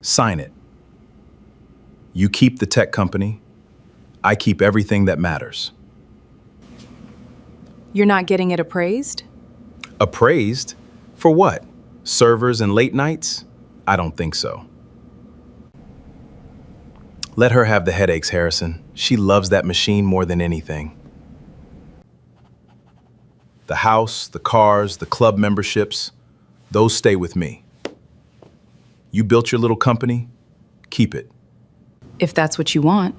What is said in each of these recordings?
Sign it. You keep the tech company. I keep everything that matters. You're not getting it appraised? Appraised? For what? Servers and late nights? I don't think so. Let her have the headaches, Harrison. She loves that machine more than anything. The house, the cars, the club memberships, those stay with me. You built your little company, keep it. If that's what you want.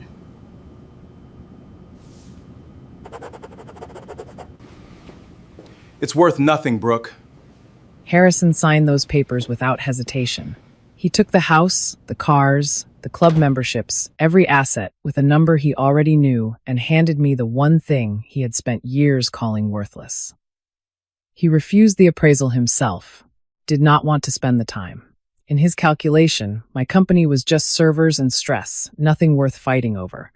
It's worth nothing, Brooke. Harrison signed those papers without hesitation. He took the house, the cars, the club memberships, every asset with a number he already knew, and handed me the one thing he had spent years calling worthless. He refused the appraisal himself, did not want to spend the time. In his calculation, my company was just servers and stress, nothing worth fighting over.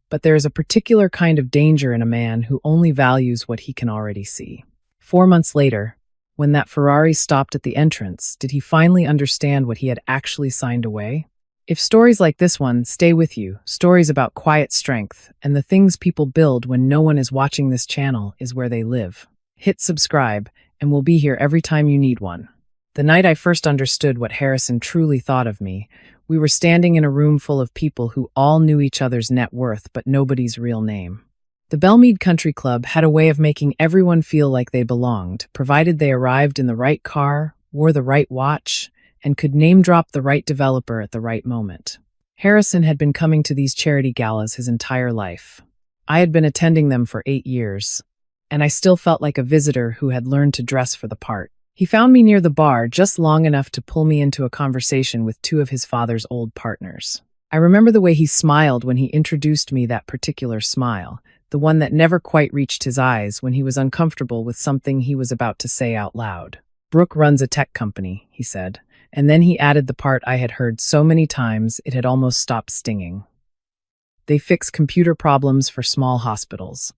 But there is a particular kind of danger in a man who only values what he can already see. 4 months later, when that Ferrari stopped at the entrance, did he finally understand what he had actually signed away? If stories like this one stay with you, stories about quiet strength, and the things people build when no one is watching this channel is where they live. Hit subscribe, and we'll be here every time you need one. The night I first understood what Harrison truly thought of me, we were standing in a room full of people who all knew each other's net worth but nobody's real name. The Belmead Country Club had a way of making everyone feel like they belonged, provided they arrived in the right car, wore the right watch, and could name-drop the right developer at the right moment. Harrison had been coming to these charity galas his entire life. I had been attending them for 8 years, and I still felt like a visitor who had learned to dress for the part. He found me near the bar just long enough to pull me into a conversation with 2 of his father's old partners. I remember the way he smiled when he introduced me, that particular smile, the one that never quite reached his eyes when he was uncomfortable with something he was about to say out loud. "Brooke runs a tech company," he said, and then he added the part I had heard so many times it had almost stopped stinging. "They fix computer problems for small hospitals."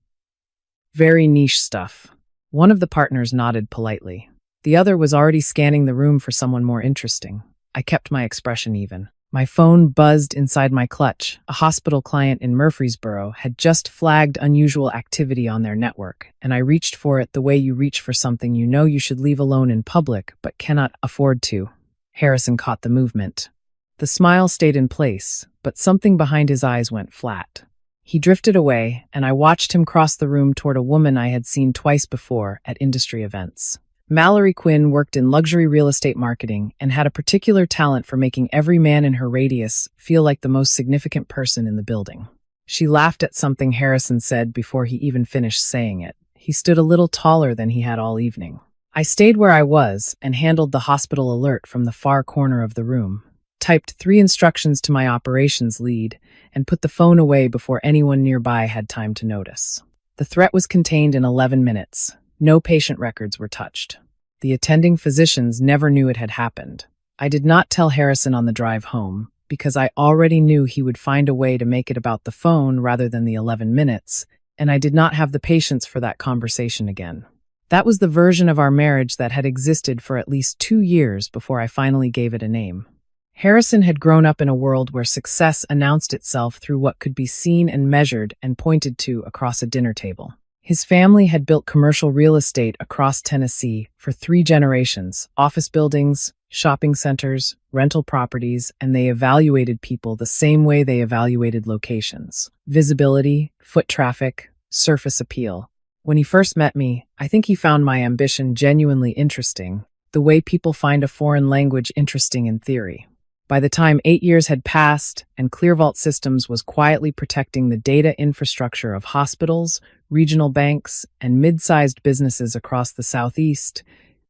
Very niche stuff. One of the partners nodded politely. The other was already scanning the room for someone more interesting. I kept my expression even. My phone buzzed inside my clutch. A hospital client in Murfreesboro had just flagged unusual activity on their network, and I reached for it the way you reach for something you know you should leave alone in public but cannot afford to. Harrison caught the movement. The smile stayed in place, but something behind his eyes went flat. He drifted away, and I watched him cross the room toward a woman I had seen twice before at industry events. Mallory Quinn worked in luxury real estate marketing and had a particular talent for making every man in her radius feel like the most significant person in the building. She laughed at something Harrison said before he even finished saying it. He stood a little taller than he had all evening. I stayed where I was and handled the hospital alert from the far corner of the room, typed 3 instructions to my operations lead, and put the phone away before anyone nearby had time to notice. The threat was contained in 11 minutes. No patient records were touched. The attending physicians never knew it had happened. I did not tell Harrison on the drive home, because I already knew he would find a way to make it about the phone rather than the 11 minutes, and I did not have the patience for that conversation again. That was the version of our marriage that had existed for at least 2 years before I finally gave it a name. Harrison had grown up in a world where success announced itself through what could be seen and measured and pointed to across a dinner table. His family had built commercial real estate across Tennessee for 3 generations, office buildings, shopping centers, rental properties, and they evaluated people the same way they evaluated locations: visibility, foot traffic, surface appeal. When he first met me, I think he found my ambition genuinely interesting, the way people find a foreign language interesting in theory. By the time 8 years had passed and ClearVault Systems was quietly protecting the data infrastructure of hospitals, regional banks, and mid-sized businesses across the Southeast,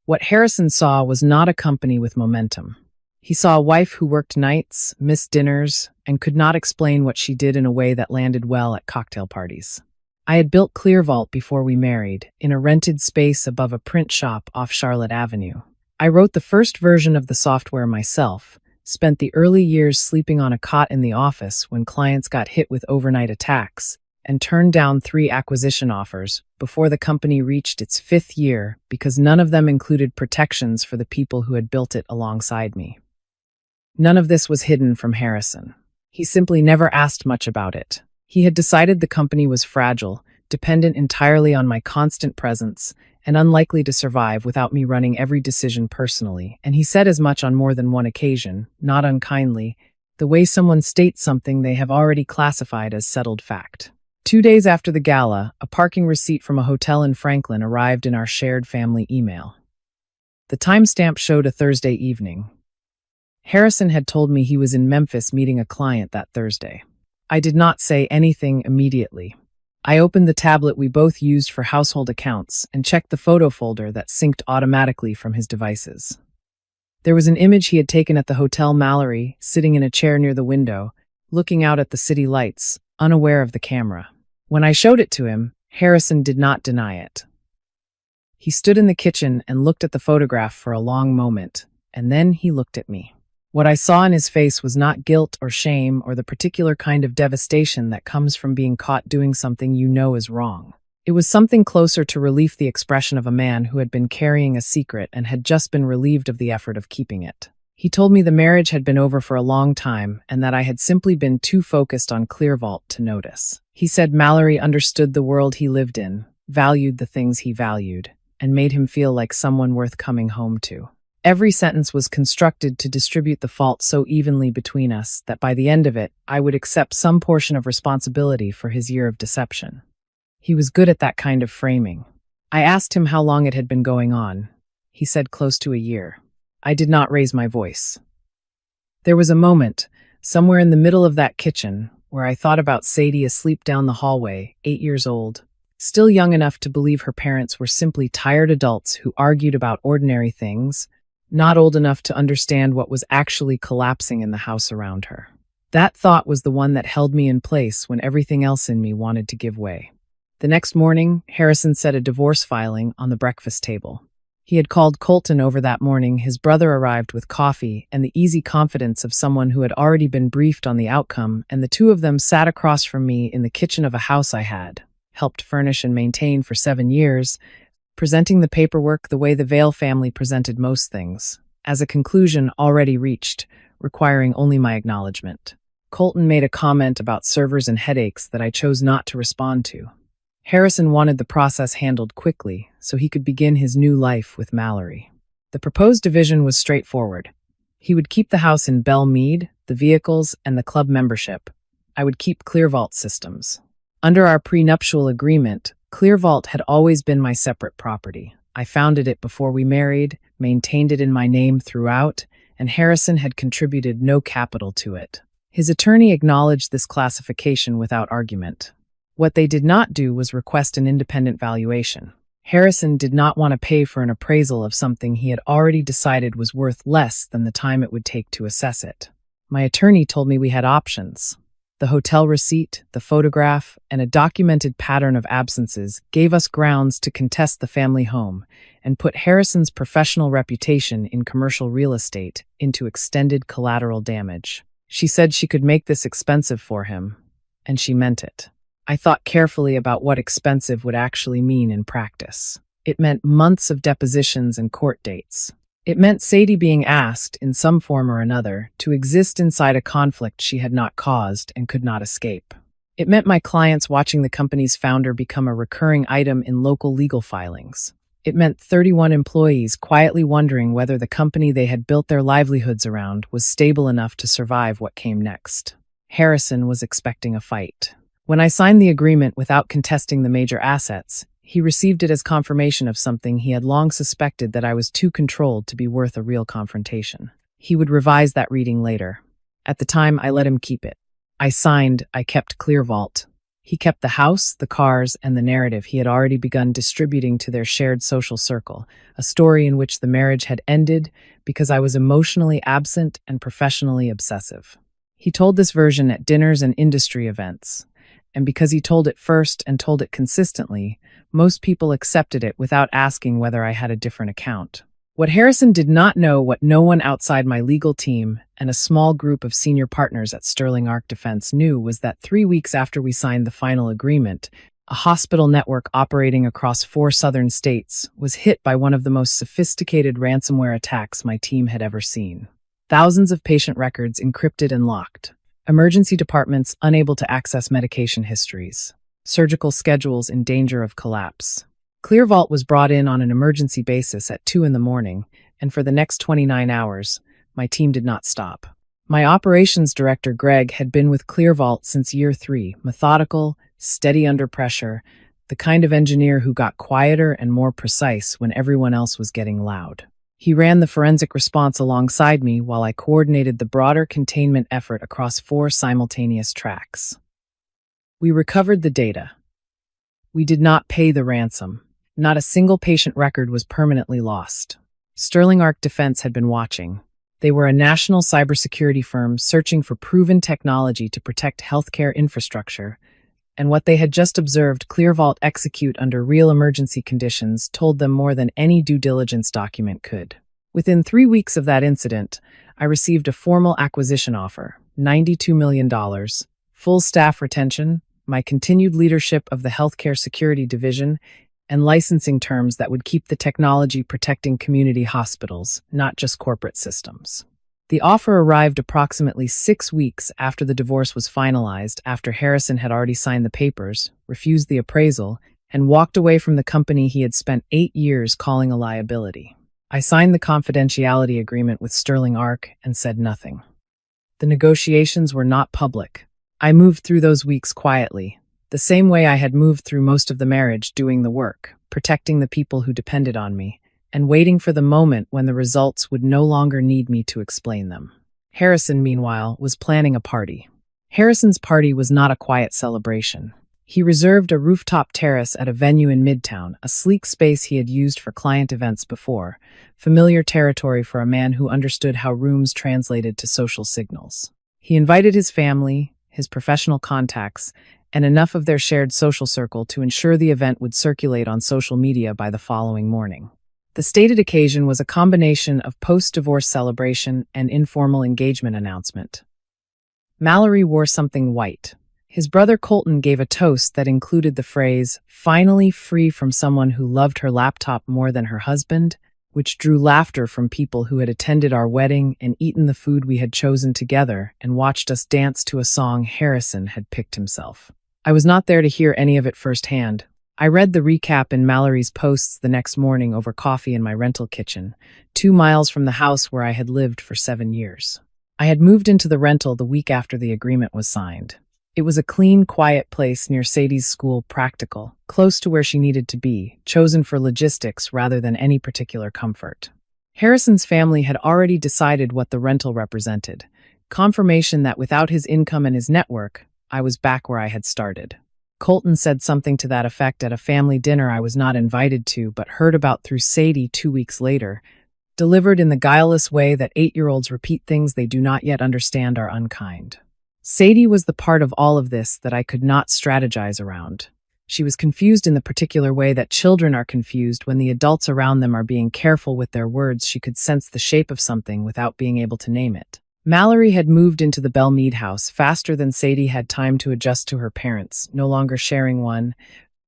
what Harrison saw was not a company with momentum. He saw a wife who worked nights, missed dinners, and could not explain what she did in a way that landed well at cocktail parties. I had built ClearVault before we married, in a rented space above a print shop off Charlotte Avenue. I wrote the first version of the software myself, spent the early years sleeping on a cot in the office when clients got hit with overnight attacks, and turned down 3 acquisition offers before the company reached its 5th year because none of them included protections for the people who had built it alongside me. None of this was hidden from Harrison. He simply never asked much about it. He had decided the company was fragile, dependent entirely on my constant presence, and unlikely to survive without me running every decision personally, and he said as much on more than one occasion, not unkindly, the way someone states something they have already classified as settled fact. 2 days after the gala, a parking receipt from a hotel in Franklin arrived in our shared family email. The timestamp showed a Thursday evening. Harrison had told me he was in Memphis meeting a client that Thursday. I did not say anything immediately. I opened the tablet we both used for household accounts and checked the photo folder that synced automatically from his devices. There was an image he had taken at the Hotel Mallory, sitting in a chair near the window, looking out at the city lights, unaware of the camera. When I showed it to him, Harrison did not deny it. He stood in the kitchen and looked at the photograph for a long moment, and then he looked at me. What I saw in his face was not guilt or shame or the particular kind of devastation that comes from being caught doing something you know is wrong. It was something closer to relief, the expression of a man who had been carrying a secret and had just been relieved of the effort of keeping it. He told me the marriage had been over for a long time and that I had simply been too focused on Clearvault to notice. He said Mallory understood the world he lived in, valued the things he valued, and made him feel like someone worth coming home to. Every sentence was constructed to distribute the fault so evenly between us that by the end of it, I would accept some portion of responsibility for his year of deception. He was good at that kind of framing. I asked him how long it had been going on. He said close to a year. I did not raise my voice. There was a moment, somewhere in the middle of that kitchen, where I thought about Sadie asleep down the hallway, 8 years old, still young enough to believe her parents were simply tired adults who argued about ordinary things, not old enough to understand what was actually collapsing in the house around her. That thought was the one that held me in place when everything else in me wanted to give way. The next morning, Harrison set a divorce filing on the breakfast table. He had called Colton over that morning. His brother arrived with coffee and the easy confidence of someone who had already been briefed on the outcome, and the two of them sat across from me in the kitchen of a house I had helped furnish and maintain for 7 years, presenting the paperwork the way the Vale family presented most things, as a conclusion already reached, requiring only my acknowledgement. Colton made a comment about servers and headaches that I chose not to respond to. Harrison wanted the process handled quickly so he could begin his new life with Mallory. The proposed division was straightforward. He would keep the house in Belle Meade, the vehicles, and the club membership. I would keep Clearvault systems. Under our prenuptial agreement, Clearvault had always been my separate property. I founded it before we married, maintained it in my name throughout, and Harrison had contributed no capital to it. His attorney acknowledged this classification without argument. What they did not do was request an independent valuation. Harrison did not want to pay for an appraisal of something he had already decided was worth less than the time it would take to assess it. My attorney told me we had options. The hotel receipt, the photograph, and a documented pattern of absences gave us grounds to contest the family home and put Harrison's professional reputation in commercial real estate into extended collateral damage. She said she could make this expensive for him, and she meant it. I thought carefully about what expensive would actually mean in practice. It meant months of depositions and court dates. It meant Sadie being asked, in some form or another, to exist inside a conflict she had not caused and could not escape. It meant my clients watching the company's founder become a recurring item in local legal filings. It meant 31 employees quietly wondering whether the company they had built their livelihoods around was stable enough to survive what came next. Harrison was expecting a fight. When I signed the agreement without contesting the major assets, he received it as confirmation of something he had long suspected, that I was too controlled to be worth a real confrontation. He would revise that reading later. At the time, I let him keep it. I signed, I kept Clearvault. He kept the house, the cars, and the narrative he had already begun distributing to their shared social circle, a story in which the marriage had ended because I was emotionally absent and professionally obsessive. He told this version at dinners and industry events. And because he told it first and told it consistently, most people accepted it without asking whether I had a different account. What Harrison did not know, what no one outside my legal team and a small group of senior partners at Sterling Arc Defense knew, was that 3 weeks after we signed the final agreement, a hospital network operating across 4 southern states was hit by one of the most sophisticated ransomware attacks my team had ever seen. Thousands of patient records encrypted and locked. Emergency departments unable to access medication histories. Surgical schedules in danger of collapse. ClearVault was brought in on an emergency basis at 2 in the morning, and for the next 29 hours, my team did not stop. My operations director, Greg, had been with ClearVault since year 3, methodical, steady under pressure, the kind of engineer who got quieter and more precise when everyone else was getting loud. He ran the forensic response alongside me while I coordinated the broader containment effort across 4 simultaneous tracks. We recovered the data. We did not pay the ransom. Not a single patient record was permanently lost. Sterling Arc Defense had been watching. They were a national cybersecurity firm searching for proven technology to protect healthcare infrastructure, and what they had just observed ClearVault execute under real emergency conditions told them more than any due diligence document could. Within 3 weeks of that incident, I received a formal acquisition offer, $92 million, full staff retention, my continued leadership of the healthcare security division, and licensing terms that would keep the technology protecting community hospitals, not just corporate systems. The offer arrived approximately 6 weeks after the divorce was finalized, after Harrison had already signed the papers, refused the appraisal, and walked away from the company he had spent 8 years calling a liability. I signed the confidentiality agreement with Sterling Arc and said nothing. The negotiations were not public. I moved through those weeks quietly, the same way I had moved through most of the marriage, doing the work, protecting the people who depended on me, and waiting for the moment when the results would no longer need me to explain them. Harrison, meanwhile, was planning a party. Harrison's party was not a quiet celebration. He reserved a rooftop terrace at a venue in Midtown, a sleek space he had used for client events before, familiar territory for a man who understood how rooms translated to social signals. He invited his family, his professional contacts, and enough of their shared social circle to ensure the event would circulate on social media by the following morning. The stated occasion was a combination of post-divorce celebration and informal engagement announcement. Mallory wore something white. His brother Colton gave a toast that included the phrase, "finally free from someone who loved her laptop more than her husband," which drew laughter from people who had attended our wedding and eaten the food we had chosen together and watched us dance to a song Harrison had picked himself. I was not there to hear any of it firsthand. I read the recap in Mallory's posts the next morning over coffee in my rental kitchen, 2 miles from the house where I had lived for 7 years. I had moved into the rental the week after the agreement was signed. It was a clean, quiet place near Sadie's school, practical, close to where she needed to be, chosen for logistics rather than any particular comfort. Harrison's family had already decided what the rental represented, confirmation that without his income and his network, I was back where I had started. Colton said something to that effect at a family dinner I was not invited to but heard about through Sadie 2 weeks later, delivered in the guileless way that 8-year-olds repeat things they do not yet understand are unkind. Sadie was the part of all of this that I could not strategize around. She was confused in the particular way that children are confused when the adults around them are being careful with their words. She could sense the shape of something without being able to name it. Mallory had moved into the Belle Meade house faster than Sadie had time to adjust to her parents, no longer sharing one,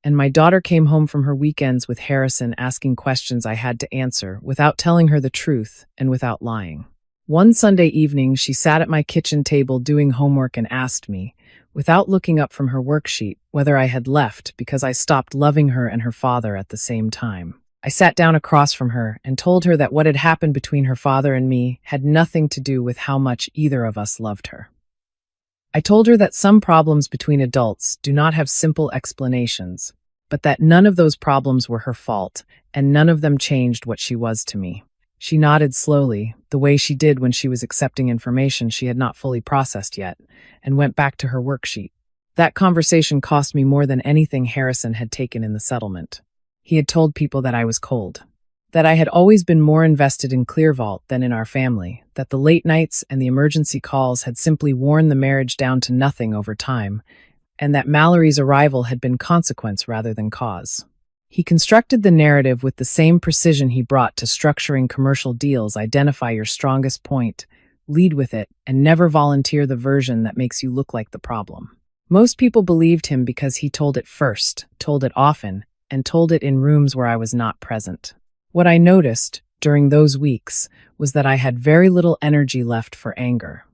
and my daughter came home from her weekends with Harrison asking questions I had to answer without telling her the truth and without lying. One Sunday evening, she sat at my kitchen table doing homework and asked me, without looking up from her worksheet, whether I had left because I stopped loving her and her father at the same time. I sat down across from her and told her that what had happened between her father and me had nothing to do with how much either of us loved her. I told her that some problems between adults do not have simple explanations, but that none of those problems were her fault, and none of them changed what she was to me. She nodded slowly, the way she did when she was accepting information she had not fully processed yet, and went back to her worksheet. That conversation cost me more than anything Harrison had taken in the settlement. He had told people that I was cold, that I had always been more invested in ClearVault than in our family, that the late nights and the emergency calls had simply worn the marriage down to nothing over time, and that Mallory's arrival had been consequence rather than cause. He constructed the narrative with the same precision he brought to structuring commercial deals. Identify your strongest point, lead with it, and never volunteer the version that makes you look like the problem. Most people believed him because he told it first, told it often, and told it in rooms where I was not present. What I noticed, during those weeks was that I had very little energy left for anger.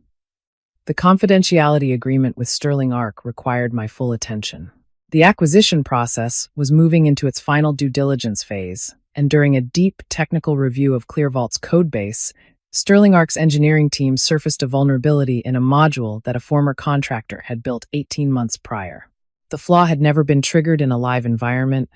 The confidentiality agreement with Sterling Arc required my full attention. The acquisition process was moving into its final due diligence phase, and during a deep technical review of ClearVault's codebase, Sterling Arc's engineering team surfaced a vulnerability in a module that a former contractor had built 18 months prior. The flaw had never been triggered in a live environment,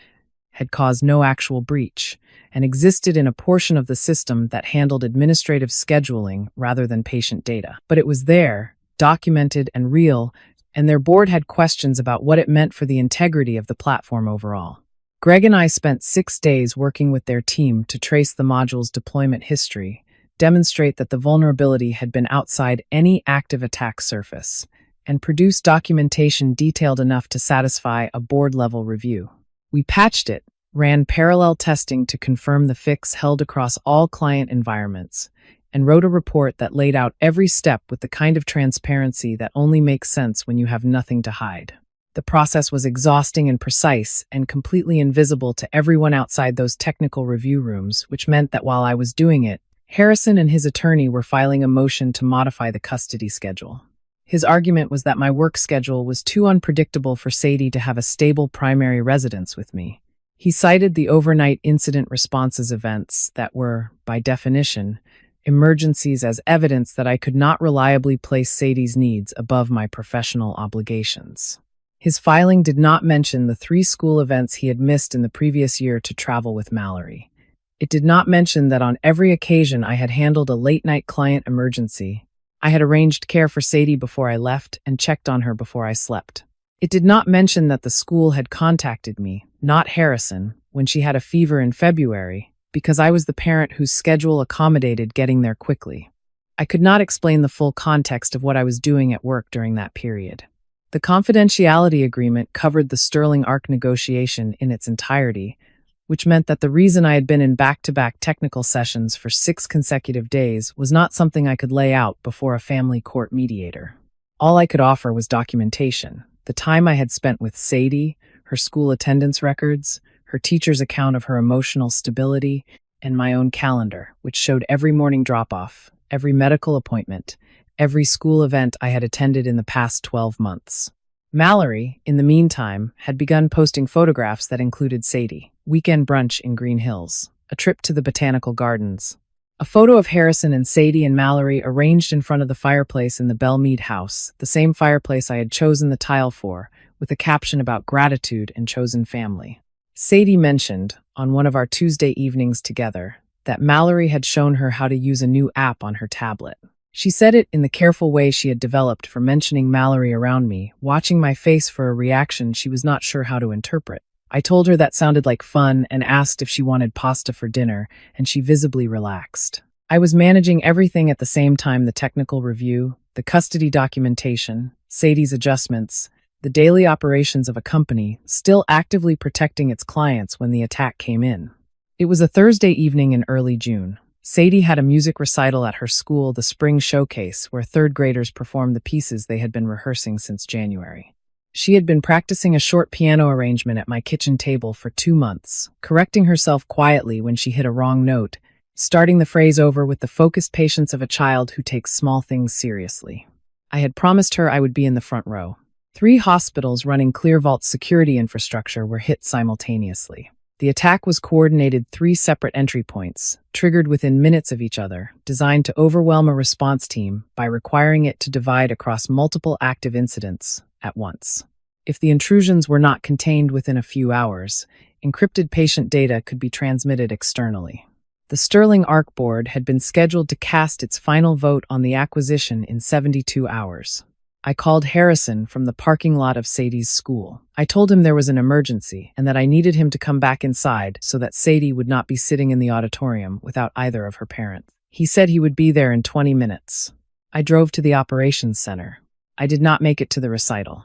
had caused no actual breach, and existed in a portion of the system that handled administrative scheduling rather than patient data. But it was there, documented and real, and their board had questions about what it meant for the integrity of the platform overall. Greg and I spent 6 days working with their team to trace the module's deployment history, demonstrate that the vulnerability had been outside any active attack surface, and produce documentation detailed enough to satisfy a board-level review. We patched it, ran parallel testing to confirm the fix held across all client environments, and wrote a report that laid out every step with the kind of transparency that only makes sense when you have nothing to hide. The process was exhausting and precise and completely invisible to everyone outside those technical review rooms, which meant that while I was doing it, Harrison and his attorney were filing a motion to modify the custody schedule. His argument was that my work schedule was too unpredictable for Sadie to have a stable primary residence with me. He cited the overnight incident responses events that were, by definition, emergencies as evidence that I could not reliably place Sadie's needs above my professional obligations. His filing did not mention the 3 school events he had missed in the previous year to travel with Mallory. It did not mention that on every occasion I had handled a late-night client emergency. I had arranged care for Sadie before I left and checked on her before I slept. It did not mention that the school had contacted me, not Harrison, when she had a fever in February, because I was the parent whose schedule accommodated getting there quickly. I could not explain the full context of what I was doing at work during that period. The confidentiality agreement covered the Sterling Arc negotiation in its entirety, which meant that the reason I had been in back-to-back technical sessions for 6 consecutive days was not something I could lay out before a family court mediator. All I could offer was documentation, the time I had spent with Sadie, her school attendance records, her teacher's account of her emotional stability, and my own calendar, which showed every morning drop-off, every medical appointment, every school event I had attended in the past 12 months. Mallory, in the meantime, had begun posting photographs that included Sadie, weekend brunch in Green Hills, a trip to the botanical gardens, a photo of Harrison and Sadie and Mallory arranged in front of the fireplace in the Belmead house, the same fireplace I had chosen the tile for, with a caption about gratitude and chosen family. Sadie mentioned, on one of our Tuesday evenings together, that Mallory had shown her how to use a new app on her tablet. She said it in the careful way she had developed for mentioning Mallory around me, watching my face for a reaction she was not sure how to interpret. I told her that sounded like fun and asked if she wanted pasta for dinner, and she visibly relaxed. I was managing everything at the same time: the technical review, the custody documentation, Sadie's adjustments, the daily operations of a company still actively protecting its clients when the attack came in. It was a Thursday evening in early June. Sadie had a music recital at her school, the Spring Showcase, where 3rd graders performed the pieces they had been rehearsing since January. She had been practicing a short piano arrangement at my kitchen table for 2 months, correcting herself quietly when she hit a wrong note, starting the phrase over with the focused patience of a child who takes small things seriously. I had promised her I would be in the front row. 3 hospitals running ClearVault's security infrastructure were hit simultaneously. The attack was coordinated 3 separate entry points, triggered within minutes of each other, designed to overwhelm a response team by requiring it to divide across multiple active incidents at once. If the intrusions were not contained within a few hours, encrypted patient data could be transmitted externally. The Sterling Arc board had been scheduled to cast its final vote on the acquisition in 72 hours. I called Harrison from the parking lot of Sadie's school. I told him there was an emergency and that I needed him to come back inside so that Sadie would not be sitting in the auditorium without either of her parents. He said he would be there in 20 minutes. I drove to the operations center. I did not make it to the recital.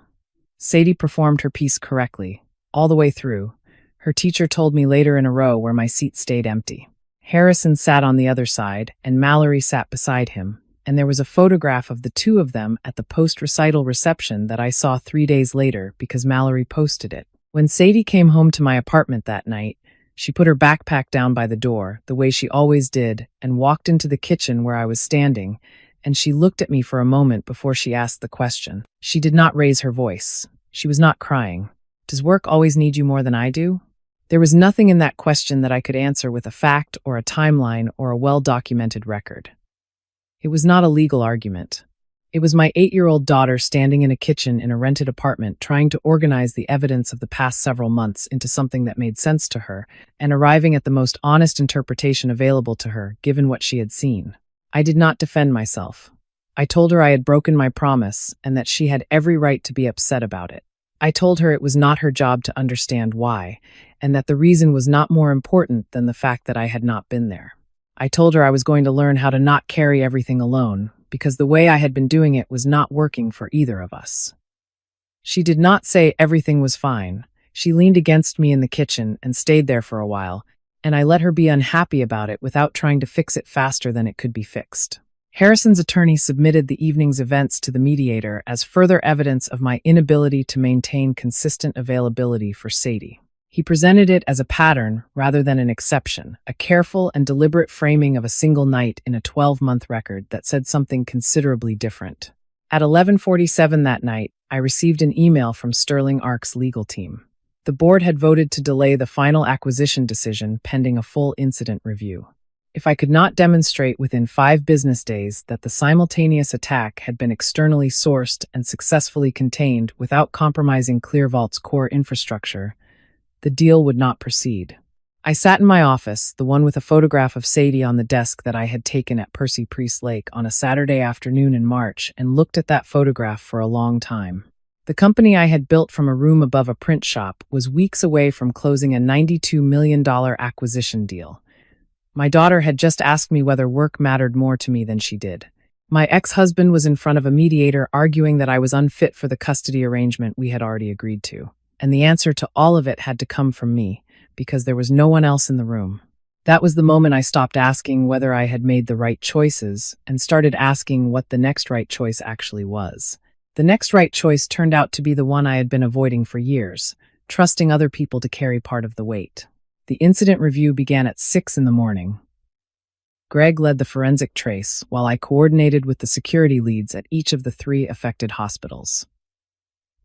Sadie performed her piece correctly, all the way through. Her teacher told me later in a row where my seat stayed empty. Harrison sat on the other side, and Mallory sat beside him, and there was a photograph of the 2 of them at the post-recital reception that I saw 3 days later because Mallory posted it. When Sadie came home to my apartment that night, She put her backpack down by the door, the way she always did, and walked into the kitchen where I was standing, and she looked at me for a moment before she asked the question. She did not raise her voice. She was not crying. Does work always need you more than I do? There was nothing in that question that I could answer with a fact or a timeline or a well-documented record. It was not a legal argument. It was my 8-year-old daughter standing in a kitchen in a rented apartment trying to organize the evidence of the past several months into something that made sense to her and arriving at the most honest interpretation available to her given what she had seen. I did not defend myself. I told her I had broken my promise and that she had every right to be upset about it. I told her it was not her job to understand why, and that the reason was not more important than the fact that I had not been there. I told her I was going to learn how to not carry everything alone, because the way I had been doing it was not working for either of us. She did not say everything was fine. She leaned against me in the kitchen and stayed there for a while, and I let her be unhappy about it without trying to fix it faster than it could be fixed. Harrison's attorney submitted the evening's events to the mediator as further evidence of my inability to maintain consistent availability for Sadie. He presented it as a pattern rather than an exception, a careful and deliberate framing of a single night in a 12-month record that said something considerably different. At 11:47 that night, I received an email from Sterling Ark's legal team. The board had voted to delay the final acquisition decision pending a full incident review. If I could not demonstrate within 5 business days that the simultaneous attack had been externally sourced and successfully contained without compromising ClearVault's core infrastructure, the deal would not proceed. I sat in my office, the one with a photograph of Sadie on the desk that I had taken at Percy Priest Lake on a Saturday afternoon in March, and looked at that photograph for a long time. The company I had built from a room above a print shop was weeks away from closing a $92 million acquisition deal. My daughter had just asked me whether work mattered more to me than she did. My ex-husband was in front of a mediator arguing that I was unfit for the custody arrangement we had already agreed to. And the answer to all of it had to come from me, because there was no one else in the room. That was the moment I stopped asking whether I had made the right choices and started asking what the next right choice actually was. The next right choice turned out to be the one I had been avoiding for years, trusting other people to carry part of the weight. The incident review began at 6 in the morning. Greg led the forensic trace, while I coordinated with the security leads at each of the 3 affected hospitals.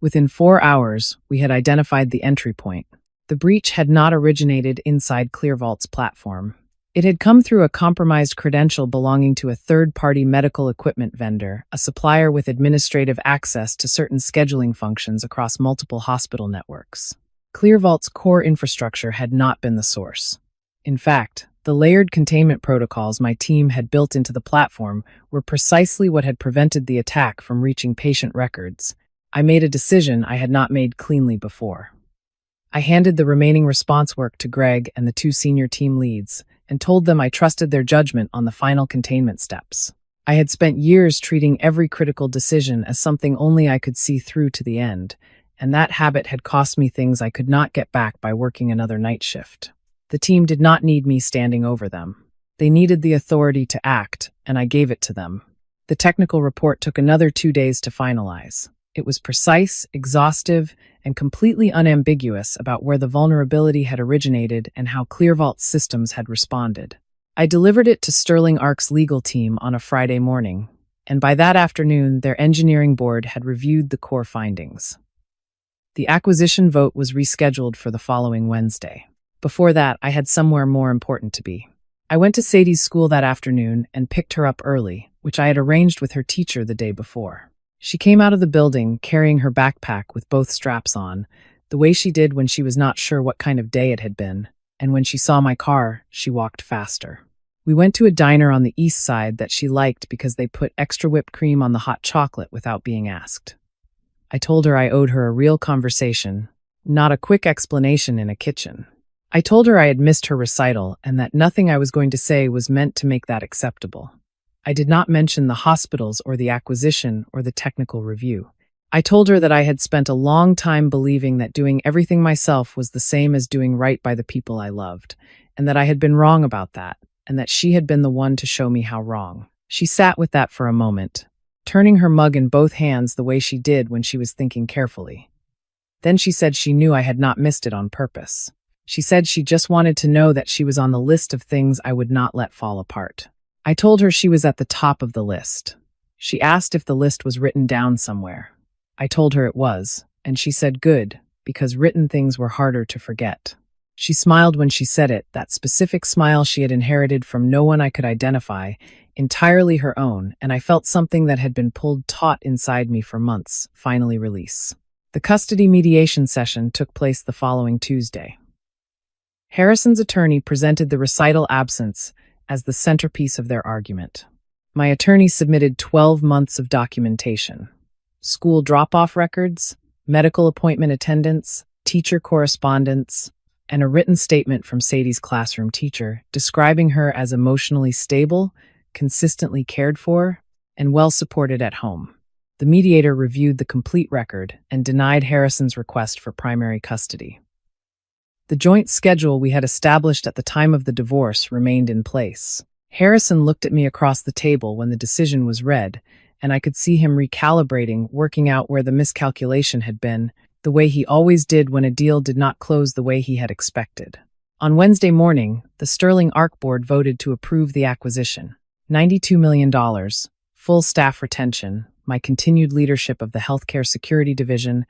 Within 4 hours, we had identified the entry point. The breach had not originated inside ClearVault's platform. It had come through a compromised credential belonging to a third-party medical equipment vendor, a supplier with administrative access to certain scheduling functions across multiple hospital networks. ClearVault's core infrastructure had not been the source. In fact, the layered containment protocols my team had built into the platform were precisely what had prevented the attack from reaching patient records. I made a decision I had not made cleanly before. I handed the remaining response work to Greg and the 2 senior team leads and told them I trusted their judgment on the final containment steps. I had spent years treating every critical decision as something only I could see through to the end, and that habit had cost me things I could not get back by working another night shift. The team did not need me standing over them. They needed the authority to act, and I gave it to them. The technical report took another 2 days to finalize. It was precise, exhaustive, and completely unambiguous about where the vulnerability had originated and how ClearVault's systems had responded. I delivered it to Sterling Ark's legal team on a Friday morning, and by that afternoon, their engineering board had reviewed the core findings. The acquisition vote was rescheduled for the following Wednesday. Before that, I had somewhere more important to be. I went to Sadie's school that afternoon and picked her up early, which I had arranged with her teacher the day before. She came out of the building carrying her backpack with both straps on, the way she did when she was not sure what kind of day it had been, and when she saw my car, she walked faster. We went to a diner on the east side that she liked because they put extra whipped cream on the hot chocolate without being asked. I told her I owed her a real conversation, not a quick explanation in a kitchen. I told her I had missed her recital and that nothing I was going to say was meant to make that acceptable. I did not mention the hospitals or the acquisition or the technical review. I told her that I had spent a long time believing that doing everything myself was the same as doing right by the people I loved, and that I had been wrong about that, and that she had been the one to show me how wrong. She sat with that for a moment, turning her mug in both hands the way she did when she was thinking carefully. Then she said she knew I had not missed it on purpose. She said she just wanted to know that she was on the list of things I would not let fall apart. I told her she was at the top of the list. She asked if the list was written down somewhere. I told her it was, and she said good, because written things were harder to forget. She smiled when she said it, that specific smile she had inherited from no one I could identify, entirely her own, and I felt something that had been pulled taut inside me for months finally release. The custody mediation session took place the following Tuesday. Harrison's attorney presented the recital absence as the centerpiece of their argument. My attorney submitted 12 months of documentation: school drop-off records, medical appointment attendance, teacher correspondence, and a written statement from Sadie's classroom teacher describing her as emotionally stable, consistently cared for, and well supported at home. The mediator reviewed the complete record and denied Harrison's request for primary custody. The joint schedule we had established at the time of the divorce remained in place. Harrison looked at me across the table when the decision was read, and I could see him recalibrating, working out where the miscalculation had been, the way he always did when a deal did not close the way he had expected. On Wednesday morning, the Sterling Arc Board voted to approve the acquisition. $92 million, full staff retention, my continued leadership of the Healthcare Security Division,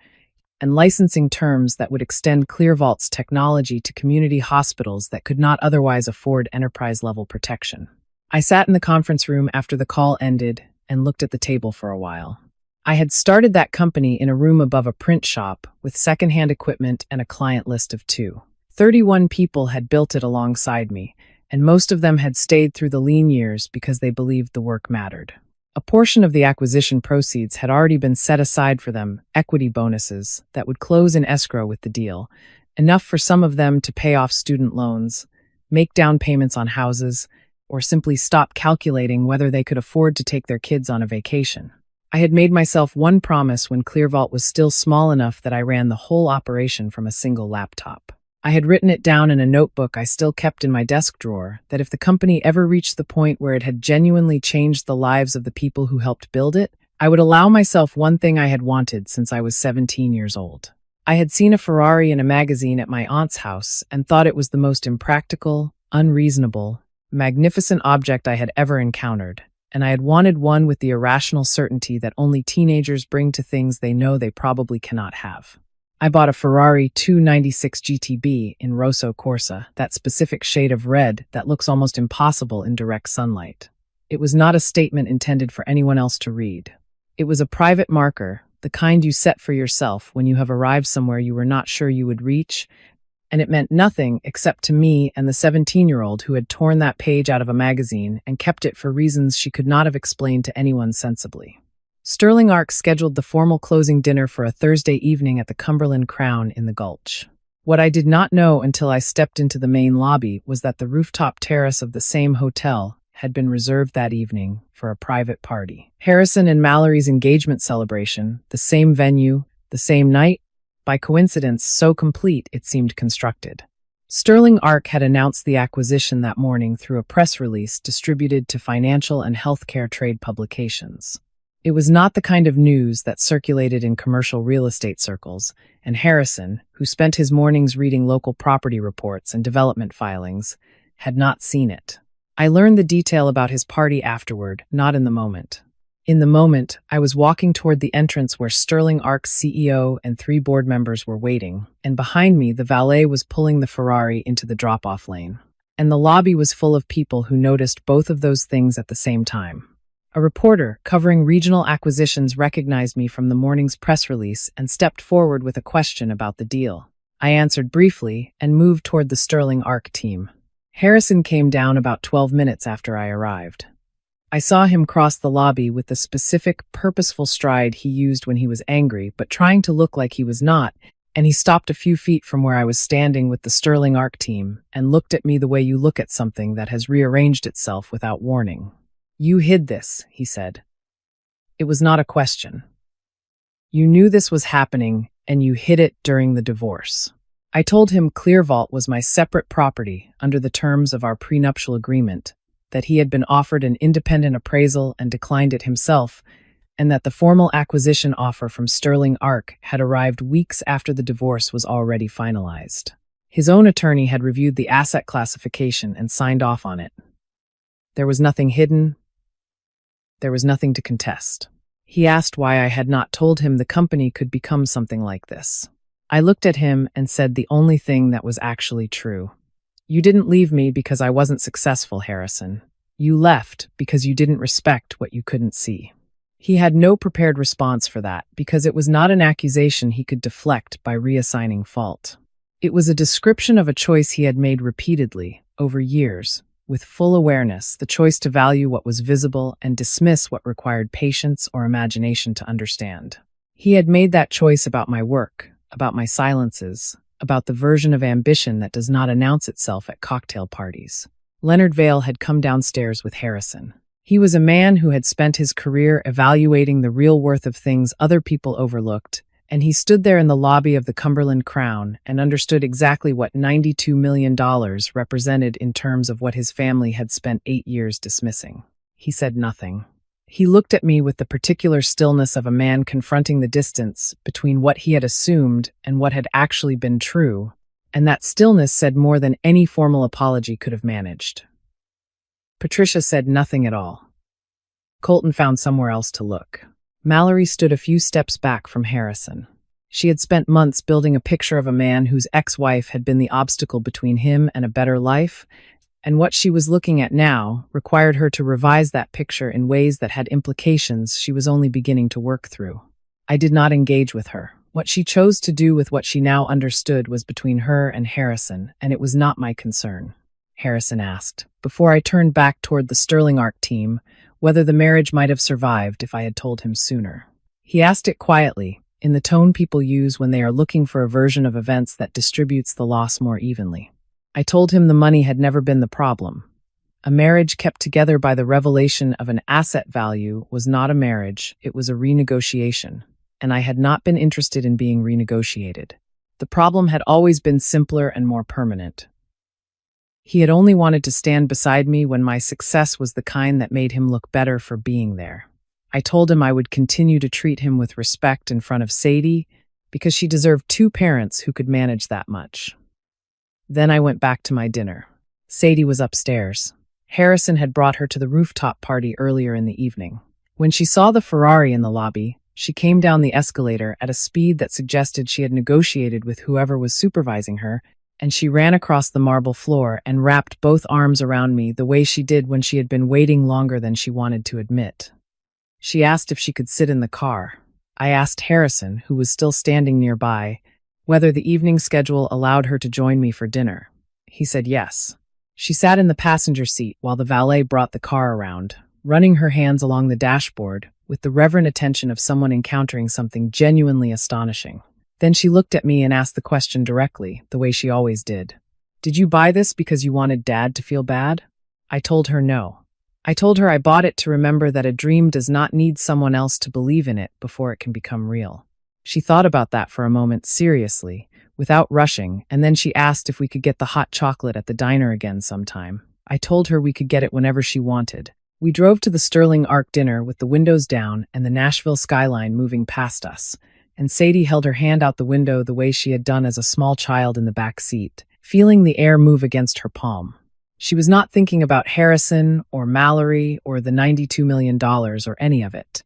and licensing terms that would extend ClearVault's technology to community hospitals that could not otherwise afford enterprise-level protection. I sat in the conference room after the call ended and looked at the table for a while. I had started that company in a room above a print shop with secondhand equipment and a client list of 2. 31 people had built it alongside me, and most of them had stayed through the lean years because they believed the work mattered. A portion of the acquisition proceeds had already been set aside for them, equity bonuses that would close in escrow with the deal, enough for some of them to pay off student loans, make down payments on houses, or simply stop calculating whether they could afford to take their kids on a vacation. I had made myself one promise when ClearVault was still small enough that I ran the whole operation from a single laptop. I had written it down in a notebook I still kept in my desk drawer that if the company ever reached the point where it had genuinely changed the lives of the people who helped build it, I would allow myself one thing I had wanted since I was 17 years old. I had seen a Ferrari in a magazine at my aunt's house and thought it was the most impractical, unreasonable, magnificent object I had ever encountered, and I had wanted one with the irrational certainty that only teenagers bring to things they know they probably cannot have. I bought a Ferrari 296 GTB in Rosso Corsa, that specific shade of red that looks almost impossible in direct sunlight. It was not a statement intended for anyone else to read. It was a private marker, the kind you set for yourself when you have arrived somewhere you were not sure you would reach, and it meant nothing except to me and the 17-year-old who had torn that page out of a magazine and kept it for reasons she could not have explained to anyone sensibly. Sterling Arc scheduled the formal closing dinner for a Thursday evening at the Cumberland Crown in the Gulch. What I did not know until I stepped into the main lobby was that the rooftop terrace of the same hotel had been reserved that evening for a private party. Harrison and Mallory's engagement celebration, the same venue, the same night, by coincidence so complete it seemed constructed. Sterling Arc had announced the acquisition that morning through a press release distributed to financial and healthcare trade publications. It was not the kind of news that circulated in commercial real estate circles, and Harrison, who spent his mornings reading local property reports and development filings, had not seen it. I learned the detail about his party afterward, not in the moment. In the moment, I was walking toward the entrance where Sterling Arc's CEO and 3 board members were waiting, and behind me the valet was pulling the Ferrari into the drop-off lane. And the lobby was full of people who noticed both of those things at the same time. A reporter covering regional acquisitions recognized me from the morning's press release and stepped forward with a question about the deal. I answered briefly and moved toward the Sterling Arc team. Harrison came down about 12 minutes after I arrived. I saw him cross the lobby with the specific, purposeful stride he used when he was angry, but trying to look like he was not, and he stopped a few feet from where I was standing with the Sterling Arc team and looked at me the way you look at something that has rearranged itself without warning. "You hid this," he said. It was not a question. "You knew this was happening, and you hid it during the divorce." I told him ClearVault was my separate property under the terms of our prenuptial agreement, that he had been offered an independent appraisal and declined it himself, and that the formal acquisition offer from Sterling Arc had arrived weeks after the divorce was already finalized. His own attorney had reviewed the asset classification and signed off on it. There was nothing hidden. There was nothing to contest. He asked why I had not told him the company could become something like this. I looked at him and said the only thing that was actually true. You didn't leave me because I wasn't successful, Harrison. You left because you didn't respect what you couldn't see. He had no prepared response for that because it was not an accusation he could deflect by reassigning fault. It was a description of a choice he had made repeatedly, over years, with full awareness, the choice to value what was visible and dismiss what required patience or imagination to understand. He had made that choice about my work, about my silences, about the version of ambition that does not announce itself at cocktail parties. Leonard Vail had come downstairs with Harrison. He was a man who had spent his career evaluating the real worth of things other people overlooked, and he stood there in the lobby of the Cumberland Crown and understood exactly what $92 million represented in terms of what his family had spent 8 years dismissing. He said nothing. He looked at me with the particular stillness of a man confronting the distance between what he had assumed and what had actually been true, and that stillness said more than any formal apology could have managed. Patricia said nothing at all. Colton found somewhere else to look. Mallory stood a few steps back from Harrison. She had spent months building a picture of a man whose ex-wife had been the obstacle between him and a better life, and what she was looking at now required her to revise that picture in ways that had implications she was only beginning to work through. I did not engage with her. What she chose to do with what she now understood was between her and Harrison, and it was not my concern. Harrison asked, before I turned back toward the Sterling Arc team, whether the marriage might have survived if I had told him sooner. He asked it quietly, in the tone people use when they are looking for a version of events that distributes the loss more evenly. I told him the money had never been the problem. A marriage kept together by the revelation of an asset value was not a marriage, it was a renegotiation, and I had not been interested in being renegotiated. The problem had always been simpler and more permanent. He had only wanted to stand beside me when my success was the kind that made him look better for being there. I told him I would continue to treat him with respect in front of Sadie because she deserved 2 parents who could manage that much. Then I went back to my dinner. Sadie was upstairs. Harrison had brought her to the rooftop party earlier in the evening. When she saw the Ferrari in the lobby, she came down the escalator at a speed that suggested she had negotiated with whoever was supervising her, and she ran across the marble floor and wrapped both arms around me the way she did when she had been waiting longer than she wanted to admit. She asked if she could sit in the car. I asked Harrison, who was still standing nearby, whether the evening schedule allowed her to join me for dinner. He said yes. She sat in the passenger seat while the valet brought the car around, running her hands along the dashboard with the reverent attention of someone encountering something genuinely astonishing. Then she looked at me and asked the question directly, the way she always did. Did you buy this because you wanted Dad to feel bad? I told her no. I told her I bought it to remember that a dream does not need someone else to believe in it before it can become real. She thought about that for a moment seriously, without rushing, and then she asked if we could get the hot chocolate at the diner again sometime. I told her we could get it whenever she wanted. We drove to the Sterling Arc dinner with the windows down and the Nashville skyline moving past us, and Sadie held her hand out the window the way she had done as a small child in the back seat, feeling the air move against her palm. She was not thinking about Harrison or Mallory or the $92 million or any of it.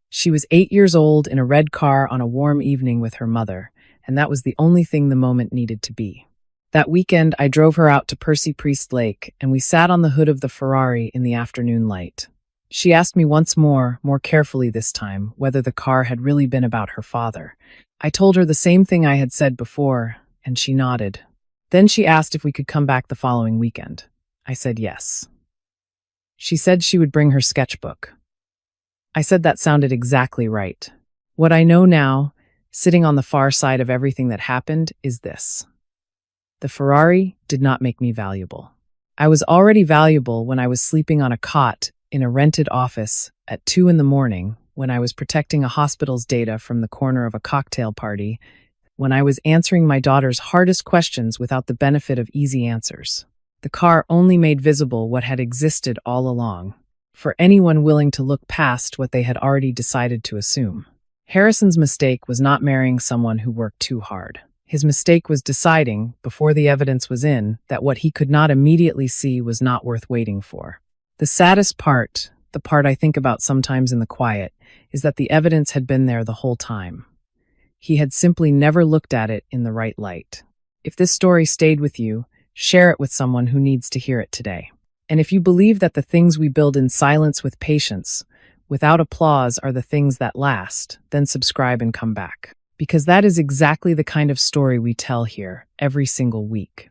She was 8 years old in a red car on a warm evening with her mother, and that was the only thing the moment needed to be. That weekend, I drove her out to Percy Priest Lake, and we sat on the hood of the Ferrari in the afternoon light. She asked me once more carefully this time, whether the car had really been about her father. I told her the same thing I had said before, and she nodded. Then she asked if we could come back the following weekend. I said yes. She said she would bring her sketchbook. I said that sounded exactly right. What I know now, sitting on the far side of everything that happened, is this. The Ferrari did not make me valuable. I was already valuable when I was sleeping on a cot in a rented office at 2 a.m, when I was protecting a hospital's data from the corner of a cocktail party, when I was answering my daughter's hardest questions without the benefit of easy answers. The car only made visible what had existed all along, for anyone willing to look past what they had already decided to assume. Harrison's mistake was not marrying someone who worked too hard. His mistake was deciding, before the evidence was in, that what he could not immediately see was not worth waiting for. The saddest part, the part I think about sometimes in the quiet, is that the evidence had been there the whole time. He had simply never looked at it in the right light. If this story stayed with you, share it with someone who needs to hear it today. And if you believe that the things we build in silence with patience, without applause, are the things that last, then subscribe and come back. Because that is exactly the kind of story we tell here every single week.